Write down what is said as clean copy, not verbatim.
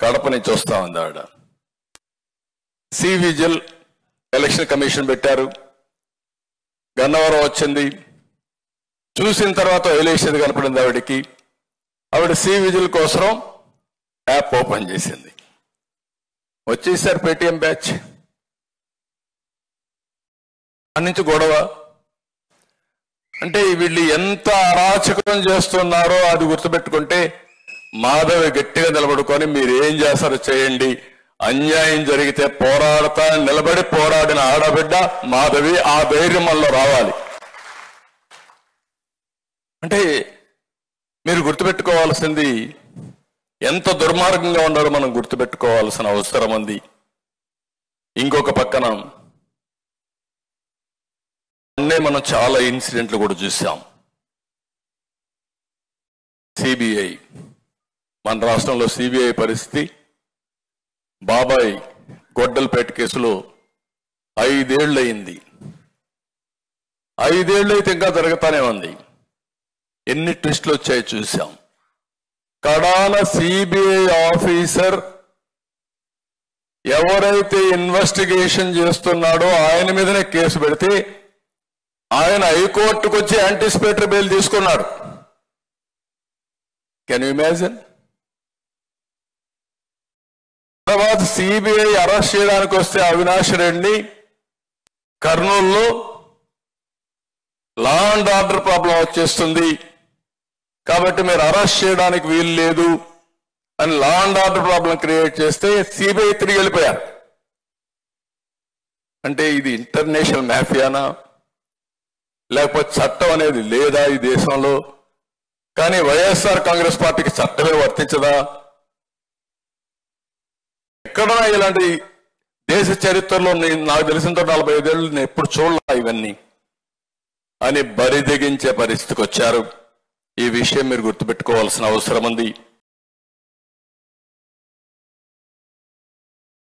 కడప నుంచి వస్తా ఉంది ఆవిడ. సి విజిల్ ఎలక్షన్ కమిషన్ పెట్టారు, గన్నవరం వచ్చింది. చూసిన తర్వాత వదిలేసేది కనపడింది ఆవిడకి. ఆవిడ సి విజిల్ కోసం యాప్ ఓపెన్ చేసింది. వచ్చేసారు పేటిఎం బ్యాచ్. అక్కడి నుంచి గొడవ. అంటే వీళ్ళు ఎంత అరాచకం చేస్తున్నారో అది గుర్తుపెట్టుకుంటే మాధవి గట్టిగా నిలబడుకొని మీరు ఏం చేస్తారో చేయండి, అన్యాయం జరిగితే పోరాడతా నిలబడి పోరాడిన ఆడబిడ్డ మాధవి. ఆ ధైర్యం వల్ల రావాలి. అంటే మీరు గుర్తుపెట్టుకోవాల్సింది ఎంత దుర్మార్గంగా ఉన్నారో మనం గుర్తుపెట్టుకోవాల్సిన అవసరం ఉంది. ఇంకొక పక్కన మనం చాలా ఇన్సిడెంట్లు కూడా చూసాం. సిబిఐ, మన రాష్ట్రంలో సిబిఐ పరిస్థితి, బాబాయ్ గొడ్డలపేట కేసులో 5 ఏళ్ళు అయింది. 5 ఏళ్ళు అయితే ఇంకా జరుగుతానే ఉంది. ఎన్ని ట్విస్టులు వచ్చాయో చూసాం. కడాన సిబిఐ ఆఫీసర్ ఎవరైతే ఇన్వెస్టిగేషన్ చేస్తున్నాడో ఆయన మీదనే కేసు పెడితే ఆయన హైకోర్టుకు వచ్చి యాంటిసిపేటరీ బెయిల్ తీసుకున్నాడు. Can you imagine? తర్వాత సిబిఐ అరెస్ట్ చేయడానికి వస్తే అవినాష్ రెడ్డిని కర్నూలులో లా అండ్ ఆర్డర్ ప్రాబ్లం వచ్చేస్తుంది కాబట్టి మీరు అరెస్ట్ చేయడానికి వీలు లేదు అని law and order problem create చేస్తే సిబిఐ తిరిగి వెళ్ళిపోయారు. అంటే ఇది ఇంటర్నేషనల్ మాఫియానా, లేకపోతే చట్టం అనేది లేదా ఈ దేశంలో? కానీ వైఎస్ఆర్ కాంగ్రెస్ పార్టీకి చట్టమే వర్తించదా? ఎక్కడన్నా ఇలాంటి దేశ చరిత్రలో నాకు తెలిసినంత 45 ఏళ్ళు నేను ఎప్పుడు చూడలే ఇవన్నీ అని బరిదెగించే పరిస్థితికి వచ్చారు. ఈ విషయం మీరు గుర్తుపెట్టుకోవాల్సిన అవసరం ఉంది.